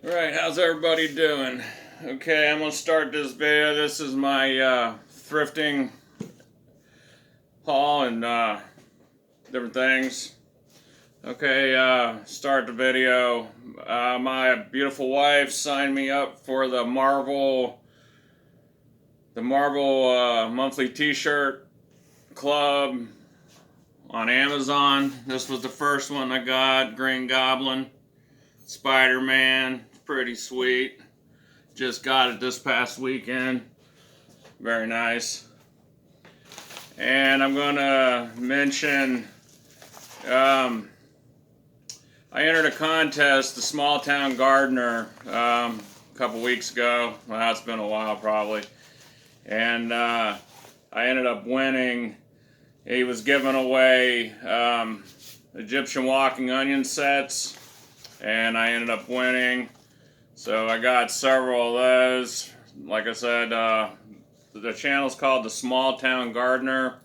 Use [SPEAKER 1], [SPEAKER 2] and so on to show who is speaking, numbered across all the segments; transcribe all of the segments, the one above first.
[SPEAKER 1] Alright, how's everybody doing? Okay, I'm gonna start this video. This is my thrifting haul and different things. Okay, start the video. My beautiful wife signed me up for the Marvel monthly t-shirt club on Amazon. This was the first one I got. Green Goblin, Spider-Man, pretty sweet. Just got it this past weekend. Very nice. And I'm gonna mention I entered a contest, the Small Town Gardener, a couple weeks ago. Well, it's been a while probably. And I ended up winning. He was giving away Egyptian walking onion sets, and I ended up winning. So I got several of those. Like I said, the channel's called the Small Town Gardener.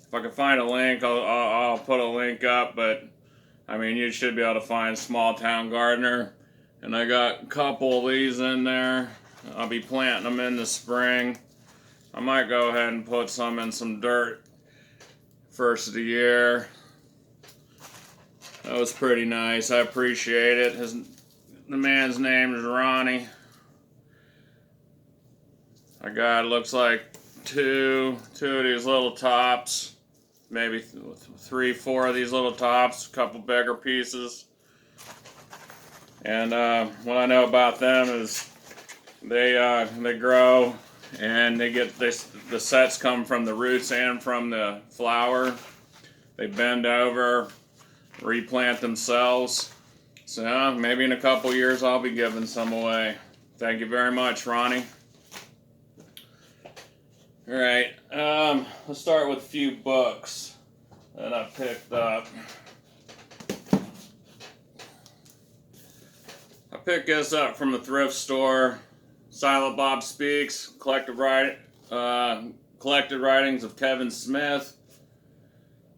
[SPEAKER 1] If I can find a link, I'll put a link up, but I mean, you should be able to find Small Town Gardener. And I got a couple of these in there. I'll be planting them in the spring. I might go ahead and put some in some dirt first of the year. That was pretty nice. I appreciate it. The man's name is Ronnie. I got, looks like two of these little tops. Maybe 3, 4 of these little tops. A couple bigger pieces. And what I know about them is they grow and they get this. The sets come from the roots and from the flower. They bend over, replant themselves. So maybe in a couple years I'll be giving some away. Thank you very much, Ronnie. Alright, let's start with a few books that I picked up. I picked this up from the thrift store. Silent Bob Speaks, collected writings of Kevin Smith.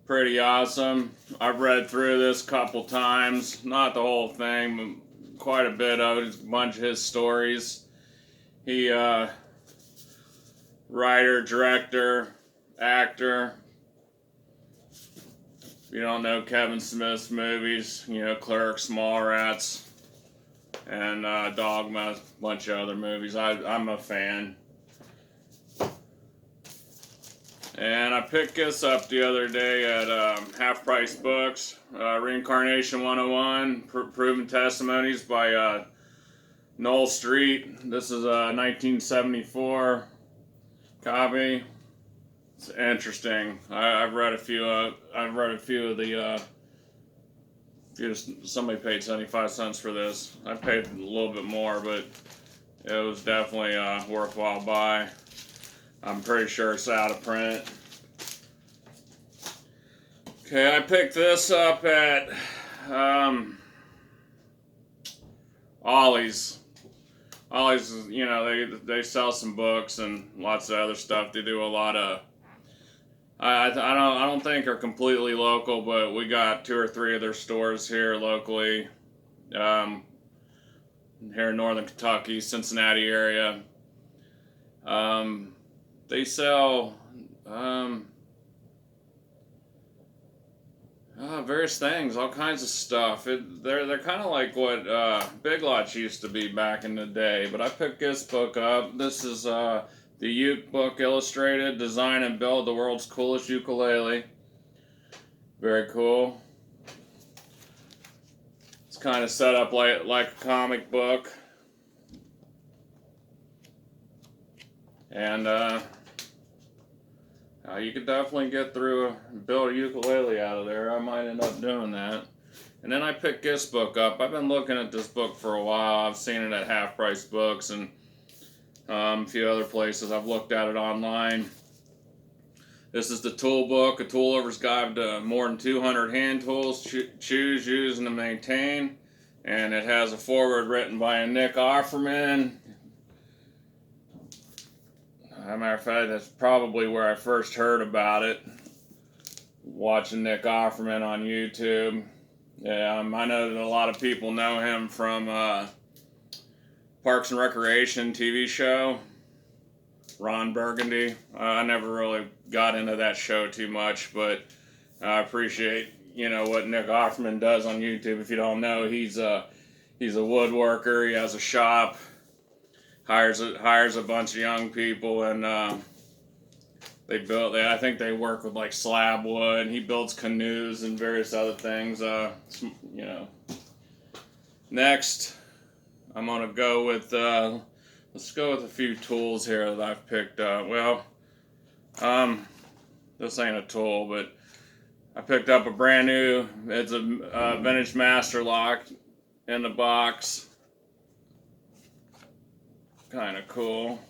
[SPEAKER 1] Pretty awesome. I've read through this a couple times. Not the whole thing, but quite a bit of it. It's a bunch of his stories. He, writer, director, actor. If you don't know Kevin Smith's movies, you know, Clerks, Mallrats, and Dogma, a bunch of other movies. I'm a fan. And I picked this up the other day at Half Price Books. Reincarnation 101, Proven Testimonies by Noel Street. This is a 1974 copy. It's interesting. I've read a few of the. Somebody paid 75 cents for this. I paid a little bit more, but it was definitely a worthwhile buy. I'm pretty sure it's out of print. Okay, I picked this up at Ollies. Ollies, you know, they sell some books and lots of other stuff. They do a lot of. I don't think are completely local, but we got 2 or 3 of their stores here locally. Here in northern Kentucky, Cincinnati area. They sell various things, all kinds of stuff. They're kind of like what Big Lots used to be back in the day. But I picked this book up. This is the Uke book illustrated, Design and Build the World's Coolest Ukulele. Very cool. It's kind of set up like a comic book. And you could definitely get through build a ukulele out of there. I might end up doing that. And then I picked this book up. I've been looking at this book for a while. I've seen it at Half Price Books and a few other places. I've looked at it online. This is the Tool Book, a tool-over's guide to more than 200 hand tools, choose, use, and to maintain. And it has a foreword written by a Nick Offerman. As a matter of fact, that's probably where I first heard about it. Watching Nick Offerman on YouTube. Yeah, I know that a lot of people know him from Parks and Recreation TV show. Ron Burgundy. I never really got into that show too much, but I appreciate, you know, what Nick Offerman does on YouTube. If you don't know, he's a woodworker. He has a shop, hires a bunch of young people, and I think they work with like slab wood. He builds canoes and various other things. You know. Next, I'm gonna go with let's go with a few tools here that I've picked up. Well, this ain't a tool, but I picked up a brand new. It's a vintage master lock in the box. Kind of cool.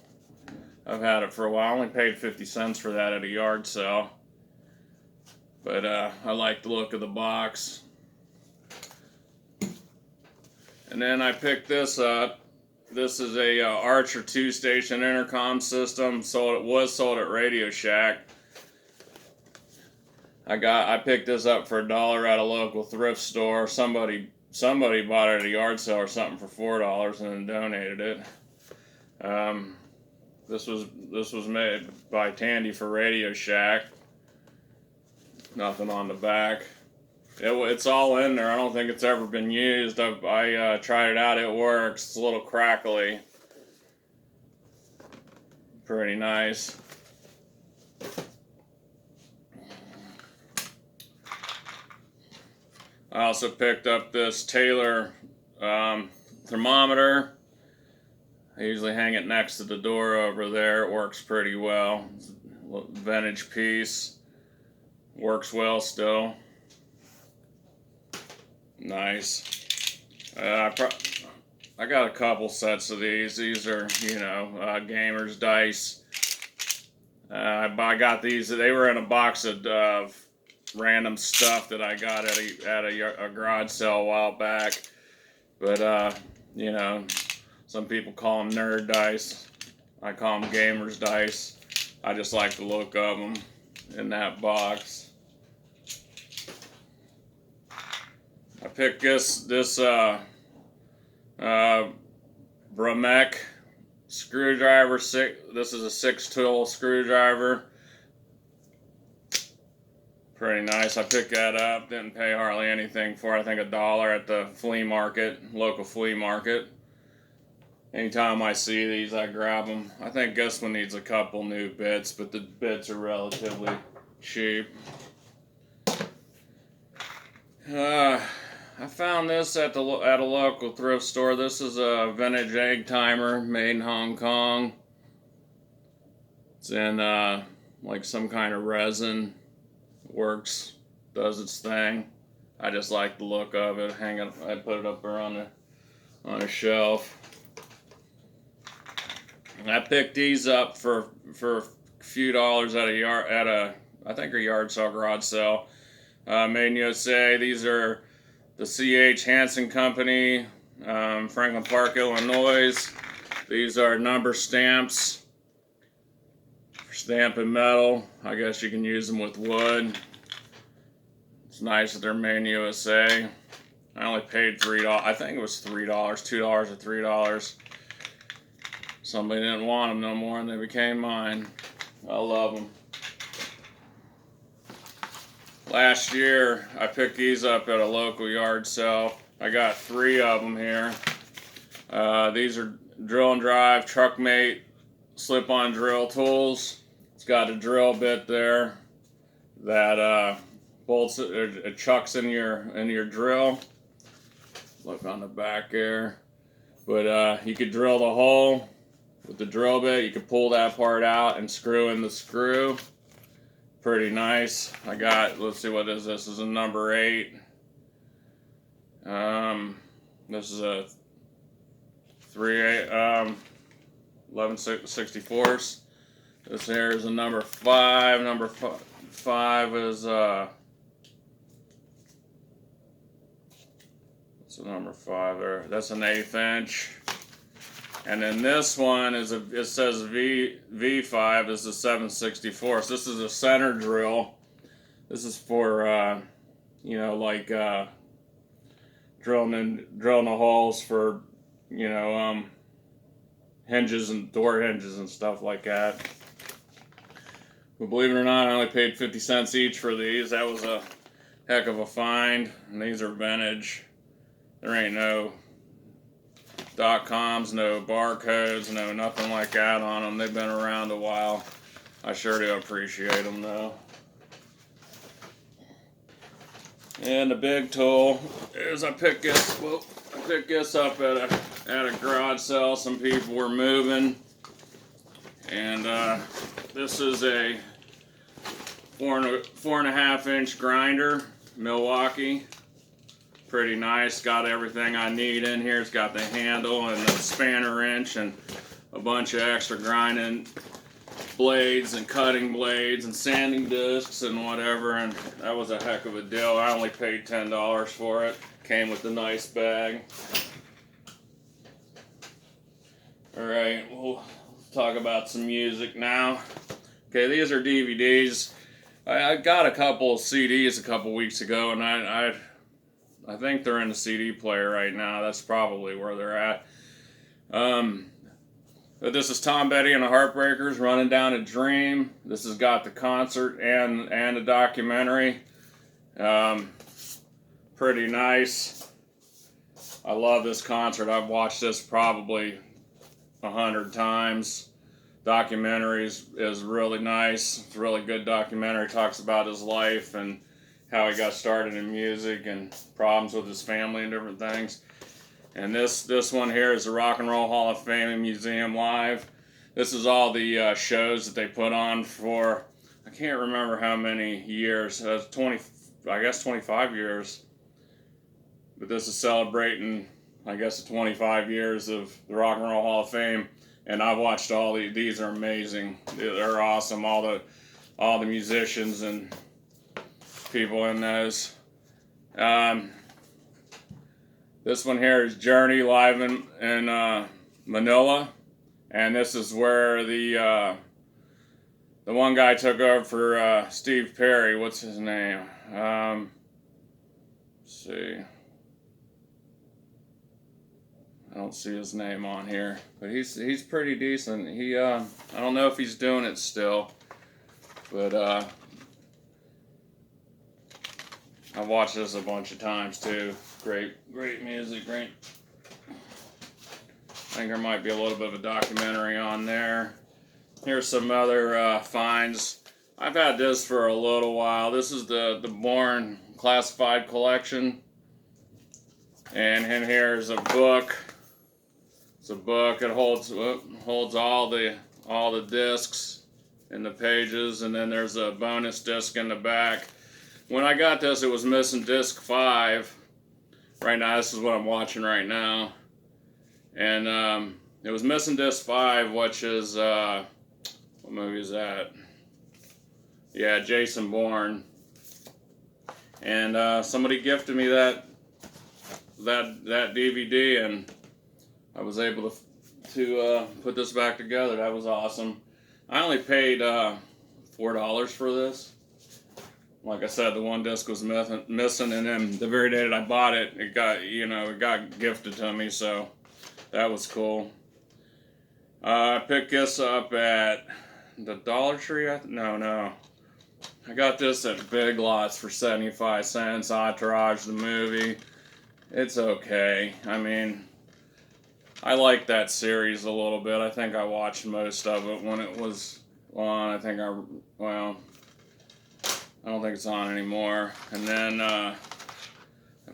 [SPEAKER 1] I've had it for a while. I only paid 50 cents for that at a yard sale. But I like the look of the box. And then I picked this up. This is a Archer 2-station intercom system. It was sold at Radio Shack. I picked this up for $1 at a local thrift store. Somebody bought it at a yard sale or something for $4 and then donated it. This was made by Tandy for Radio Shack. Nothing on the back. It's all in there. I don't think it's ever been used. I tried it out. It works. It's a little crackly. Pretty nice. I also picked up this Taylor thermometer. I usually hang it next to the door over there. It works pretty well. It's a vintage piece. Works well still. Nice. I got a couple sets of these. These are, you know, gamers dice. I got these. They were in a box of random stuff that I got at a garage sale a while back. But you know, some people call them nerd dice. I call them gamers dice. I just like the look of them in that box. I picked this Bramek screwdriver. This is a 6-tool screwdriver. Pretty nice. I picked that up. Didn't pay hardly anything for it. I think $1 at the flea market, local flea market. Anytime I see these, I grab them. I think this one needs a couple new bits, but the bits are relatively cheap. I found this at a local thrift store. This is a vintage egg timer made in Hong Kong. It's in like some kind of resin. Works, does its thing. I just like the look of it. I put it up there on a shelf. I picked these up for a few dollars at a yard sale, garage sale. Made in USA. These are the C.H. Hansen Company, Franklin Park, Illinois. These are number stamps for stamping metal. I guess you can use them with wood. It's nice that they're made in USA. I only paid $3. I think it was $3, $2 or $3. Somebody didn't want them no more, and they became mine. I love them. Last year, I picked these up at a local yard sale. I got 3 of them here. These are drill and drive Truckmate slip-on drill tools. It's got a drill bit there that bolts it chucks in your drill. Look on the back there. But you could drill the hole with the drill bit. You could pull that part out and screw in the screw. Pretty nice. Let's see, what is this? This is a number 8. This is a 11/64. This here is a number 5. Number 5 is what's the number 5 there? That's an 1/8 inch. And then this one it says V5 is a 7/64. This is a center drill. This is for you know, like drilling the holes for, you know, hinges and door hinges and stuff like that. But believe it or not, I only paid 50 cents each for these. That was a heck of a find. And these are vintage. There ain't no .coms, no barcodes, no nothing like that on them. They've been around a while. I sure do appreciate them though. And the big tool is I picked this up at a garage sale. Some people were moving, and this is a 4.5 inch grinder, Milwaukee. Pretty nice. Got everything I need in here. It's got the handle and the spanner wrench and a bunch of extra grinding blades and cutting blades and sanding discs and whatever, and that was a heck of a deal. I only paid $10 for it. Came with a nice bag. Alright, we'll talk about some music now. Okay, these are DVDs. I got a couple of CDs a couple weeks ago, and I think they're in the CD player right now. That's probably where they're at. But this is Tom Petty and the Heartbreakers, Running Down a Dream. This has got the concert and the documentary. Pretty nice. I love this concert. I've watched this probably 100 times. Documentary is really nice. It's a really good documentary. Talks about his life and how he got started in music and problems with his family and different things. And this one here is the Rock and Roll Hall of Fame and Museum Live. This is all the shows that they put on for, I can't remember how many years, 25 years. But this is celebrating, I guess, the 25 years of the Rock and Roll Hall of Fame. And I've watched all these are amazing. They're awesome. All the musicians and people in those. This one here is Journey live in Manila, and this is where the one guy took over for Steve Perry. What's his name? Let's see. I don't see his name on here, but he's pretty decent. I don't know if he's doing it still, but I've watched this a bunch of times too. Great music, great. I think there might be a little bit of a documentary on there. Here's some other finds. I've had this for a little while. This is the Bourne Classified Collection. And in here is a book. It's a book. It holds all the discs in the pages, and then there's a bonus disc in the back. When I got this, it was missing disc 5. Right now, this is what I'm watching right now. And it was missing disc 5, which is, what movie is that? Yeah, Jason Bourne. And somebody gifted me that DVD, and I was able to put this back together. That was awesome. I only paid $4 for this. Like I said, the one disc was missing, and then the very day that I bought it, it got gifted to me, so that was cool. I picked this up at the Dollar Tree. No. I got this at Big Lots for 75 cents. Entourage, the movie. It's okay. I mean, I like that series a little bit. I think I watched most of it when it was on. I don't think it's on anymore. And then I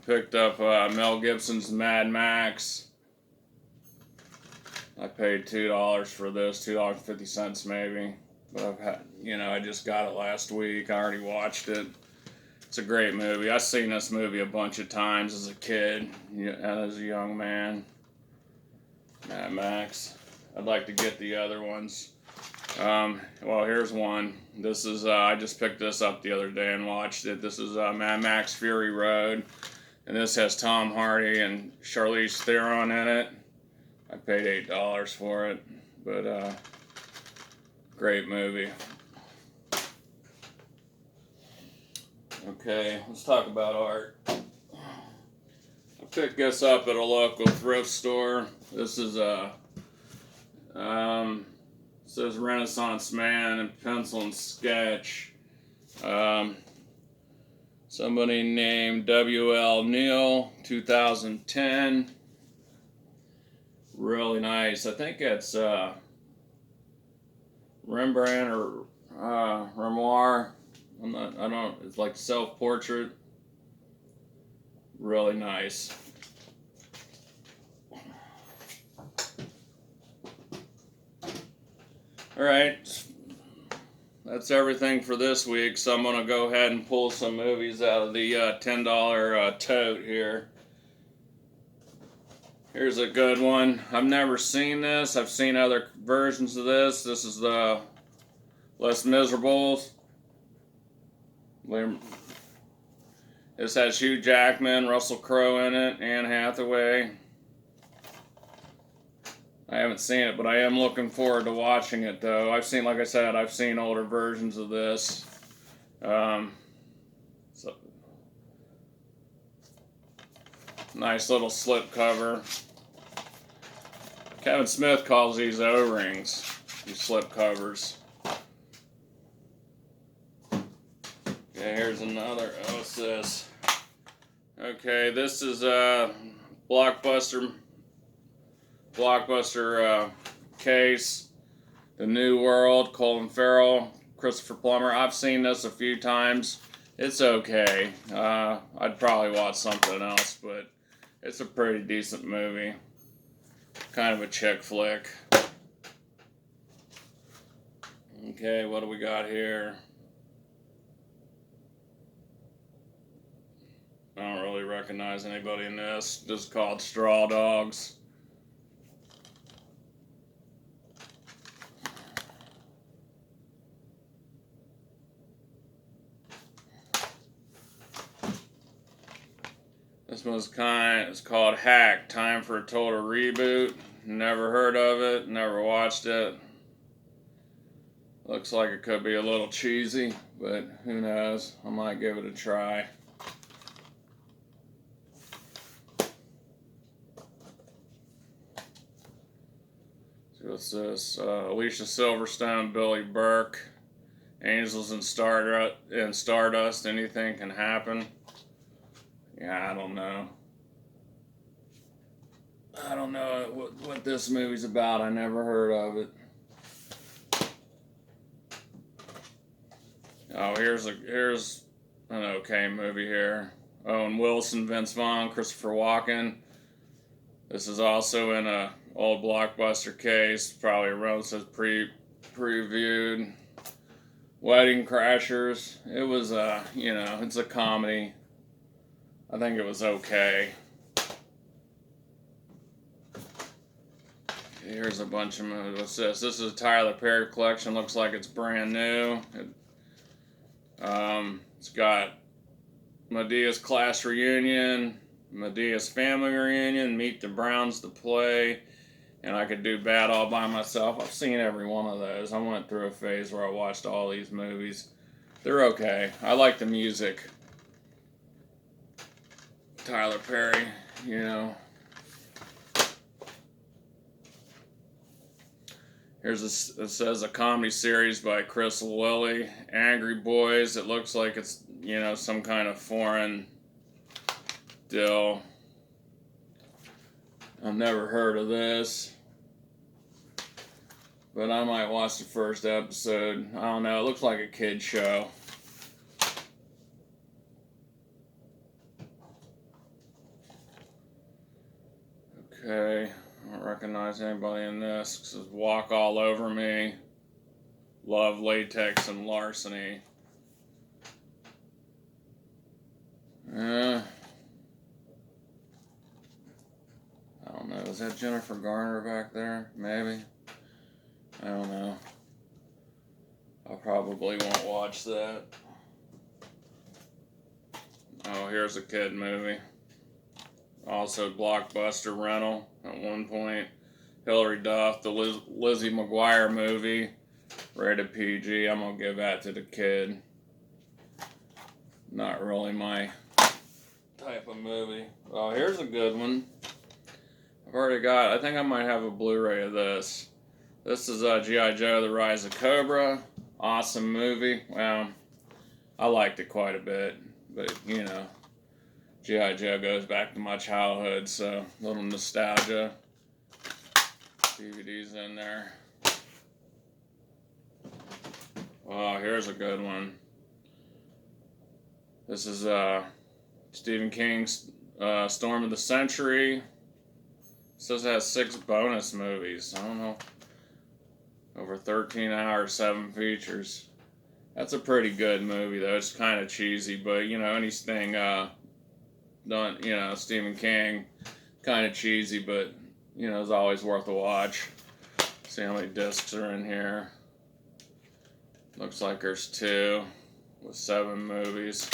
[SPEAKER 1] picked up Mel Gibson's Mad Max. I paid $2 for this, $2.50 maybe. But I just got it last week. I already watched it. It's a great movie. I've seen this movie a bunch of times as a kid and as a young man. Mad Max. I'd like to get the other ones. Well, here's one. This is, I just picked this up the other day and watched it. This is Mad Max Fury Road. And this has Tom Hardy and Charlize Theron in it. I paid $8 for it. But, great movie. Okay, let's talk about art. I picked this up at a local thrift store. This is Says Renaissance Man and Pencil and Sketch. Somebody named W.L. Neal, 2010. Really nice. I think it's Rembrandt or Renoir. It's like self-portrait. Really nice. Alright, that's everything for this week, so I'm going to go ahead and pull some movies out of the $10 tote here. Here's a good one. I've never seen this. I've seen other versions of this. This is the Les Miserables. This has Hugh Jackman, Russell Crowe in it, Anne Hathaway. I haven't seen it, but I am looking forward to watching it, though. Like I said, I've seen older versions of this. So, nice little slip cover. Kevin Smith calls these O-rings, these slip covers. Okay, here's another. What's this? Okay, this is a Blockbuster case, The New World, Colin Farrell, Christopher Plummer. I've seen this a few times. It's okay. I'd probably watch something else, but it's a pretty decent movie. Kind of a chick flick. Okay, what do we got here? I don't really recognize anybody in this. Just called Straw Dogs. This one's it's called Hack, Time for a Total Reboot. Never heard of it, never watched it. Looks like it could be a little cheesy, but who knows? I might give it a try. So what's this? Alicia Silverstone, Billy Burke, Angels and Stardust, Anything Can Happen. Yeah, I don't know. I don't know what this movie's about. I never heard of it. Oh, here's an okay movie here. Owen Wilson, Vince Vaughn, Christopher Walken. This is also in a old Blockbuster case. Probably around says previewed. Wedding Crashers. It was it's a comedy. I think it was okay. Here's a bunch of movies. What's this? This is a Tyler Perry collection. Looks like it's brand new. It's got Medea's Class Reunion, Medea's Family Reunion, Meet the Browns to Play, and I Could Do Bad All By Myself. I've seen every one of those. I went through a phase where I watched all these movies. They're okay. I like the music. Tyler Perry, It says a comedy series by Chris Lilly, Angry Boys. It looks like it's, some kind of foreign deal. I've never heard of this. But I might watch the first episode. I don't know. It looks like a kid show. Okay. I don't recognize anybody in this. It says Walk All Over Me. Love, Latex, and Larceny. I don't know. Is that Jennifer Garner back there? Maybe. I don't know. I probably won't watch that. Oh, here's a kid movie. Also Blockbuster rental at one point. Hilary Duff, the Lizzie McGuire movie. Rated PG. I'm going to give that to the kid. Not really my type of movie. Oh, here's a good one. I think I might have a Blu-ray of this. This is G.I. Joe, The Rise of Cobra. Awesome movie. Well, I liked it quite a bit, but you know, G.I. Joe goes back to my childhood, so a little nostalgia. DVDs in there. Oh, here's a good one. This is Stephen King's Storm of the Century. It says it has 6 bonus movies. I don't know. Over 13 hours, 7 features. That's a pretty good movie, though. It's kind of cheesy, but you know, anything done, you know, Stephen King, kind of cheesy, but you know, it's always worth a watch. See how many discs are in here. Looks like there's 2 with 7 movies.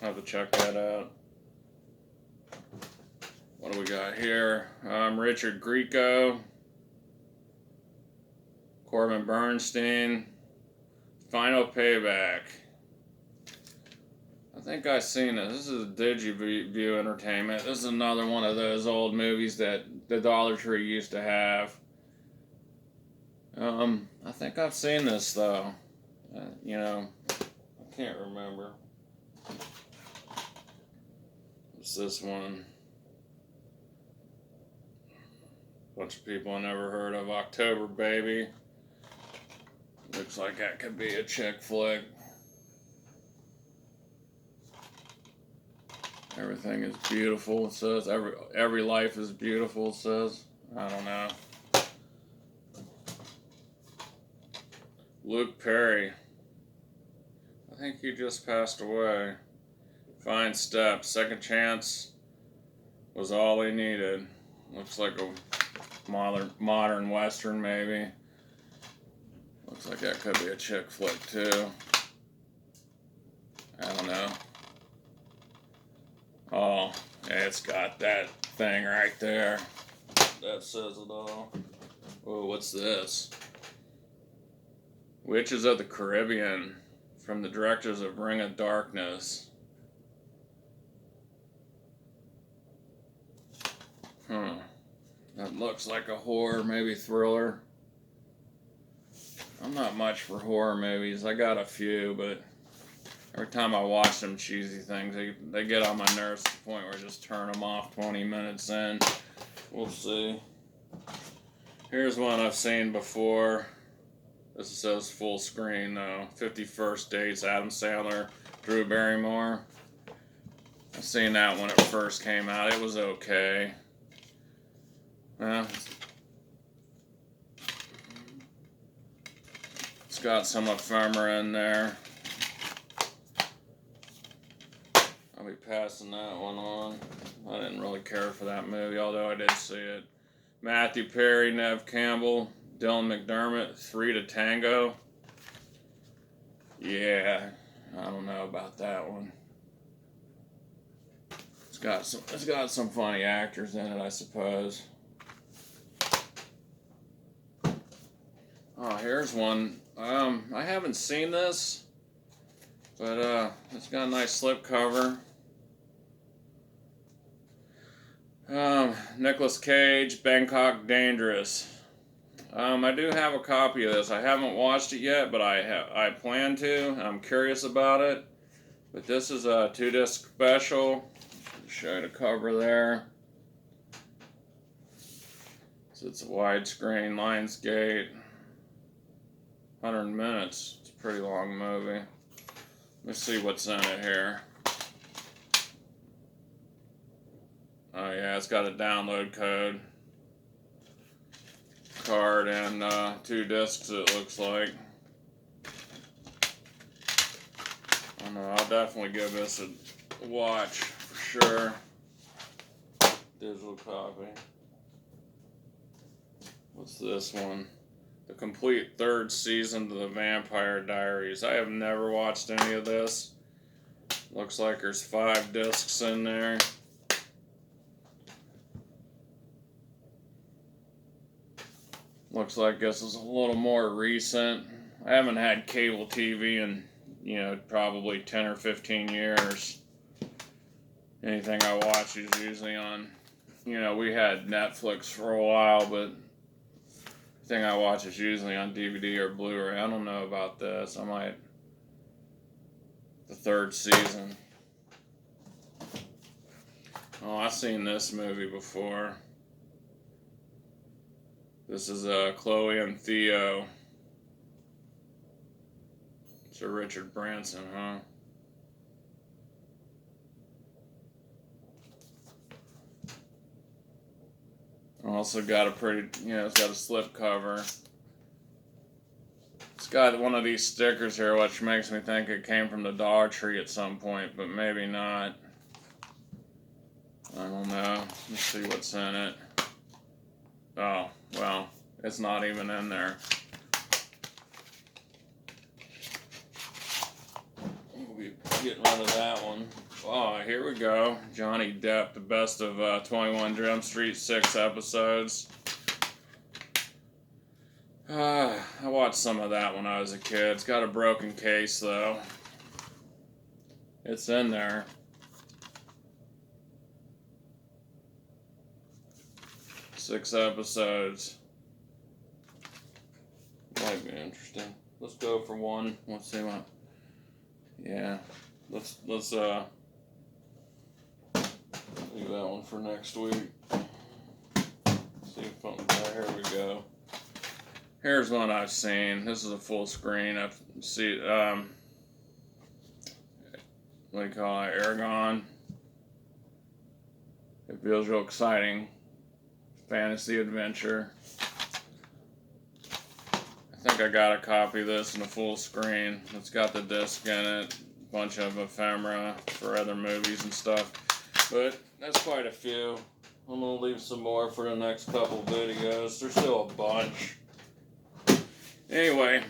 [SPEAKER 1] Have to check that out. What do we got here? Richard Grieco, Corbin Bernstein, Final Payback. I think I've seen this. This is a DigiView Entertainment. This is another one of those old movies that the Dollar Tree used to have. I think I've seen this though. You know, I can't remember. What's this one? Bunch of people I never heard of. October Baby. Looks like that could be a chick flick. Everything is beautiful, it says. Every life is beautiful, it says. I don't know. Luke Perry. I think he just passed away. Fine Steps. Second Chance was all he needed. Looks like a modern western, maybe. Looks like that could be a chick flick, too. I don't know. Oh, yeah, it's got that thing right there. That says it all. Oh, what's this? Witches of the Caribbean, from the directors of Ring of Darkness. That looks like a horror, maybe thriller. I'm not much for horror movies. I got a few, but every time I watch them cheesy things, they get on my nerves to the point where I just turn them off 20 minutes in. We'll see. Here's one I've seen before. This says full screen though. 51st Dates, Adam Sandler, Drew Barrymore. I've seen that when it first came out. It was okay. It's got some ephemera in there. I'll be passing that one on. I didn't really care for that movie, although I did see it. Matthew Perry, Nev Campbell, Dylan McDermott, 3 to Tango. Yeah, I don't know about that one. It's got some funny actors in it, I suppose. Oh, here's one. I haven't seen this, but it's got a nice slipcover. Nicolas Cage, Bangkok Dangerous. I do have a copy of this. I haven't watched it yet, but I plan to. I'm curious about it. But this is a 2-disc special. Show you the cover there. So it's a widescreen, Lionsgate. 100 minutes. It's a pretty long movie. Let's see what's in it here. Oh yeah, it's got a download card and 2 discs, it looks like. I don't know, I'll definitely give this a watch for sure. Digital copy. What's this one? The complete 3rd season of the Vampire Diaries. I have never watched any of this. Looks like there's 5 discs in there. Looks like this is a little more recent. I haven't had cable TV in, you know, probably 10 or 15 years. anything I watch is usually on, you know, we had Netflix for a while, but thing I watch is usually on DVD or Blu-ray. I don't know about this. I might, the third season. Oh, I've seen this movie before. This is Chloe and Theo. It's a Richard Branson, huh? Also got a pretty, you know, it's got a slip cover. It's got one of these stickers here, which makes me think it came from the Dollar Tree at some point, but maybe not. I don't know. Let's see what's in it. Oh, well, it's not even in there. We'll be getting rid of that one. Oh, here we go. Johnny Depp, the best of 21 Jump Street, 6 episodes. I watched some of that when I was a kid. It's got a broken case, though. It's in there. Six episodes. Might be interesting. Let's go for one. Let's see what. Yeah. Let's leave that one for next week. See if here we go. Here's one I've seen. This is a full screen. I've seen what do you call it? Aragon. It feels real exciting. Fantasy adventure. I think I got a copy of this in a full screen. It's got the disc in it, a bunch of ephemera for other movies and stuff. But that's quite a few. I'm gonna leave some more for the next couple videos. There's still a bunch. Anyway,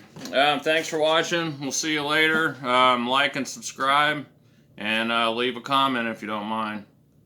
[SPEAKER 1] thanks for watching. We'll see you later. Like and subscribe, and leave a comment if you don't mind.